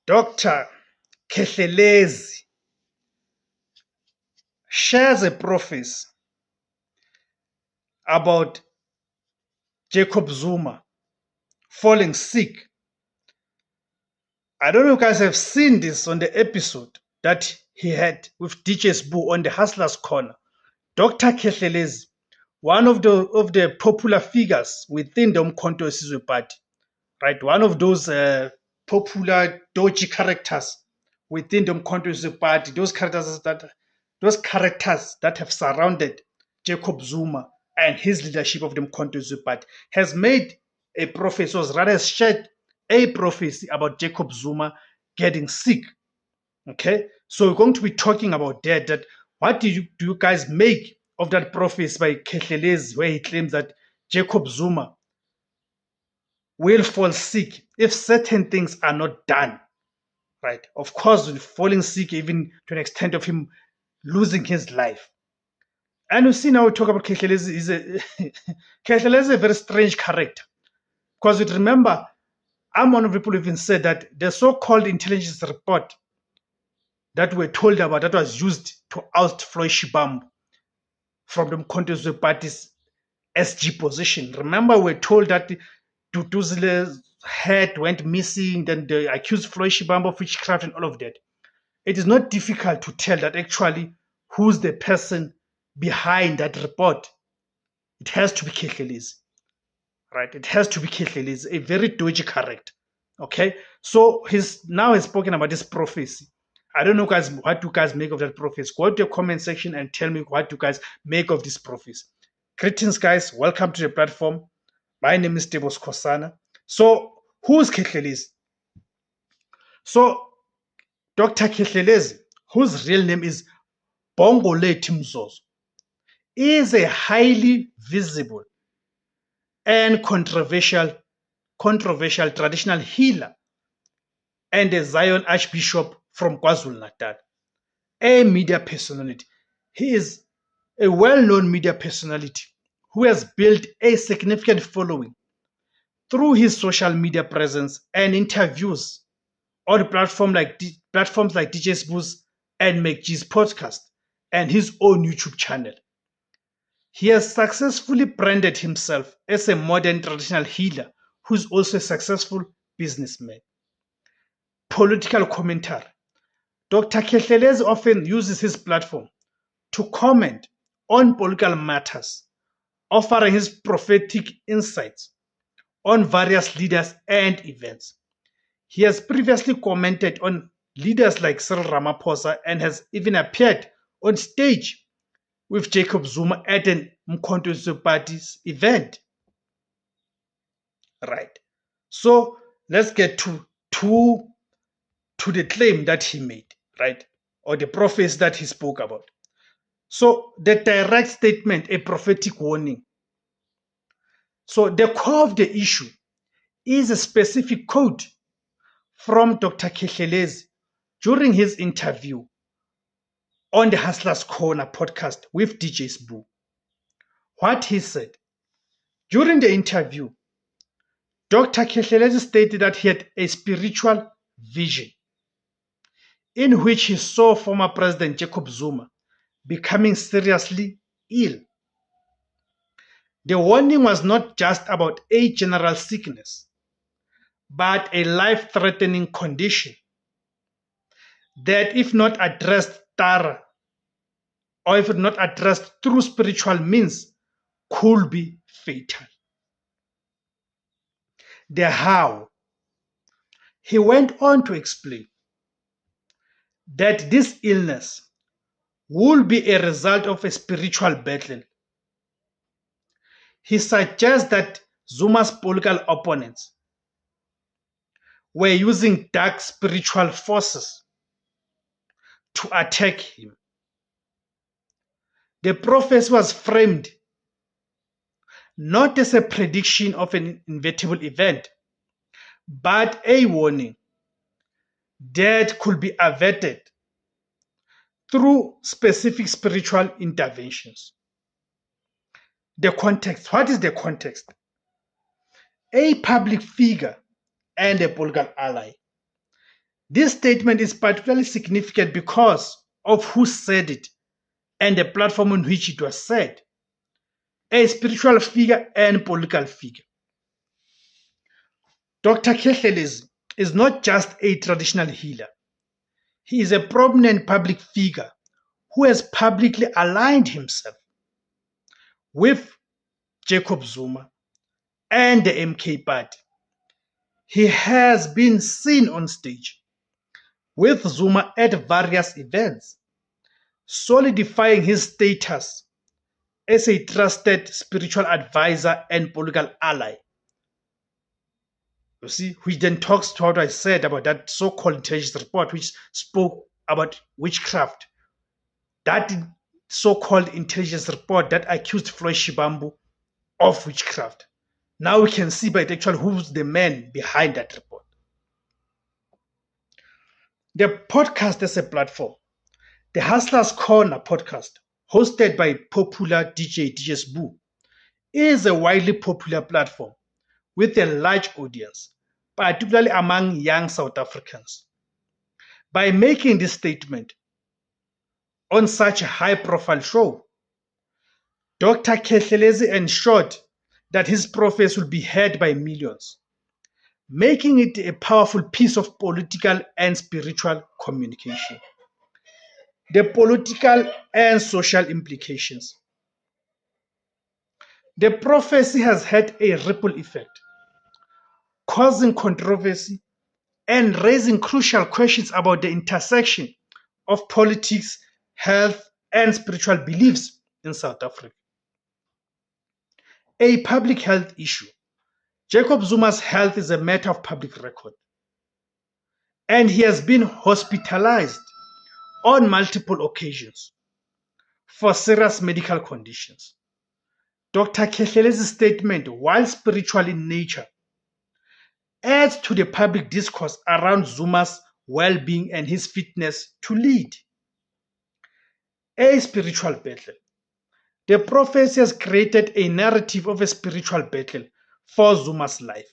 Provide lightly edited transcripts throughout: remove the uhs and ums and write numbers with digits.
Dr. Kehlelezi shares a prophecy about Jacob Zuma falling sick. I don't know if you guys have seen this on the episode that he had with DJ Sbu on the Hustlers Corner. Dr. Kehlelezi, one of the popular figures within the Umkhonto weSizwe Party, right? One of those popular dodgy characters within the Umkhonto weSizwe Party, those characters that have surrounded Jacob Zuma and his leadership of the Umkhonto weSizwe Party, has made a prophecy, or rather shared a prophecy about Jacob Zuma getting sick. Okay, so we're going to be talking about that. What do you guys make of that prophecy by Kehlelezi, where he claims that Jacob Zuma will fall sick if certain things are not done, right? Of course, falling sick even to an extent of him losing his life. And you see now we talk about Kehlelezi. Kehlelezi is a very strange character, because you remember, I'm one of the people who even said that the so-called intelligence report that we're told about, that was used to oust Floyd Shibambu from the Umkhonto weSizwe Party's SG position. Remember, we're told that Duduzile's head went missing, then they accused Floyd Shibambu of witchcraft and all of that. It is not difficult to tell that actually who's the person behind that report. It has to be Kehlelezi, right? It has to be Kehlelezi, a very dodgy character. Okay, so he's spoken about this prophecy. I don't know, guys, what you guys make of that prophecy. Go to the comment section and tell me what you guys make of this prophecy. Greetings, guys. Welcome to the platform. My name is Tebos Kosana. So, who's Kehlelezi? So, Dr. Kehlelezi, whose real name is Bongolethi Mzozo, is a highly visible and controversial traditional healer and a Zion Archbishop from KwaZulu-Natal, a media personality. He is a well-known media personality who has built a significant following through his social media presence and interviews on platforms like DJ Sbu's and McGee's podcast and his own YouTube channel. He has successfully branded himself as a modern traditional healer who is also a successful businessman. Political commentary. Dr. Kehlelezi often uses his platform to comment on political matters, offering his prophetic insights on various leaders and events. He has previously commented on leaders like Cyril Ramaphosa and has even appeared on stage with Jacob Zuma at an Umkhonto weSizwe Party's event. Right. So let's get to the claim that he made, right? Or the prophecy that he spoke about. So the direct statement, a prophetic warning. So the core of the issue is a specific quote from Dr. Kehlelezi during his interview on the Hustlers Corner podcast with DJ Sbu. What he said during the interview, Dr. Kehlelezi stated that he had a spiritual vision in which he saw former President Jacob Zuma becoming seriously ill. The warning was not just about a general sickness, but a life-threatening condition that, if not addressed thorough, or if not addressed through spiritual means, could be fatal. The how. He went on to explain that this illness will be a result of a spiritual battle. He suggests that Zuma's political opponents were using dark spiritual forces to attack him. The prophecy was framed not as a prediction of an inevitable event, but a warning that could be averted through specific spiritual interventions. The context. What is the context? A public figure and a political ally This statement is particularly significant because of who said it and the platform on which it was said. A spiritual figure and political figure. Dr. Khethelezi is not just a traditional healer. He is a prominent public figure who has publicly aligned himself with Jacob Zuma and the MK party. He has been seen on stage with Zuma at various events, solidifying his status as a trusted spiritual advisor and political ally. You see, which then talks to what I said about that so-called intelligence report, which spoke about witchcraft. That so-called intelligence report that accused Floyd Shivambu of witchcraft. Now we can see by the actual who's the man behind that report. The podcast as a platform, the Hustlers Corner podcast, hosted by popular DJ Sbu, is a widely popular platform with a large audience, particularly among young South Africans. By making this statement on such a high-profile show, Dr. Khethelezi ensured that his prophecy will be heard by millions, making it a powerful piece of political and spiritual communication. The political and social implications. The prophecy has had a ripple effect, causing controversy and raising crucial questions about the intersection of politics, health, and spiritual beliefs in South Africa. A public health issue. Jacob Zuma's health is a matter of public record, and he has been hospitalized on multiple occasions for serious medical conditions. Dr. Khethelez's statement, while spiritual in nature, adds to the public discourse around Zuma's well-being and his fitness to lead. A spiritual battle. The prophecy has created a narrative of a spiritual battle for Zuma's life.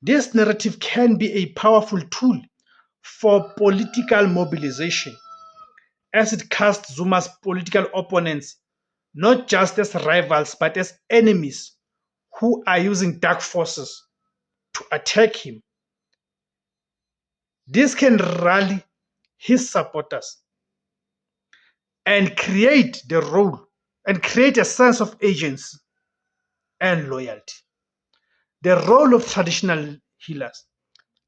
This narrative can be a powerful tool for political mobilization, as it casts Zuma's political opponents not just as rivals but as enemies who are using dark forces to attack him. This can rally his supporters and create a sense of agency and loyalty. The role of traditional healers.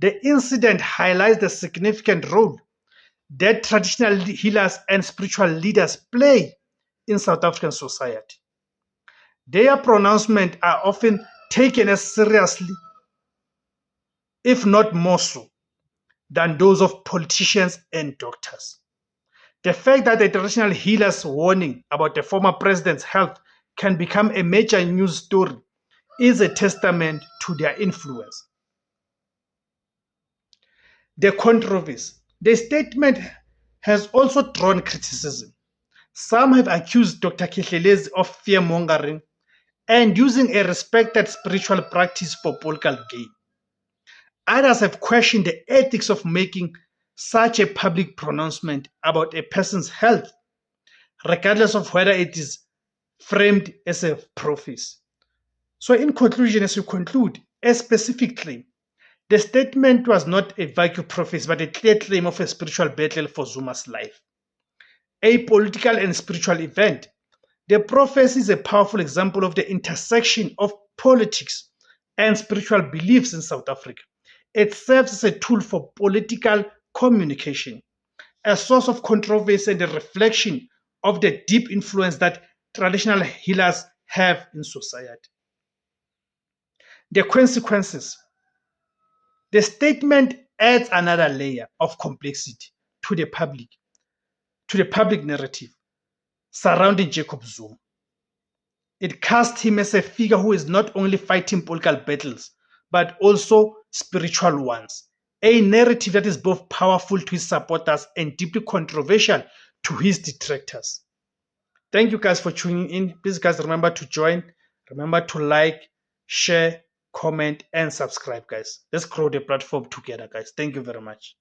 The incident highlights the significant role that traditional healers and spiritual leaders play in South African society. Their pronouncements are often taken as seriously, if not more so, than those of politicians and doctors. The fact that a traditional healer's warning about the former president's health can become a major news story is a testament to their influence. The controversy. The statement has also drawn criticism. Some have accused Dr. Khethelezi of fear-mongering and using a respected spiritual practice for political gain. Others have questioned the ethics of making such a public pronouncement about a person's health, regardless of whether it is framed as a prophecy. So in conclusion, as we conclude, a specific claim. The statement was not a vague prophecy, but a clear claim of a spiritual battle for Zuma's life. A political and spiritual event. The prophecy is a powerful example of the intersection of politics and spiritual beliefs in South Africa. It serves as a tool for political communication, a source of controversy and a reflection of the deep influence that traditional healers have in society. The consequences. The statement adds another layer of complexity to the public narrative surrounding Jacob Zuma. It casts him as a figure who is not only fighting political battles, but also spiritual ones. A narrative that is both powerful to his supporters and deeply controversial to his detractors. Thank you guys for tuning in. Please guys remember to join. Remember to like, share, comment, and subscribe, guys. Let's grow the platform together, guys. Thank you very much.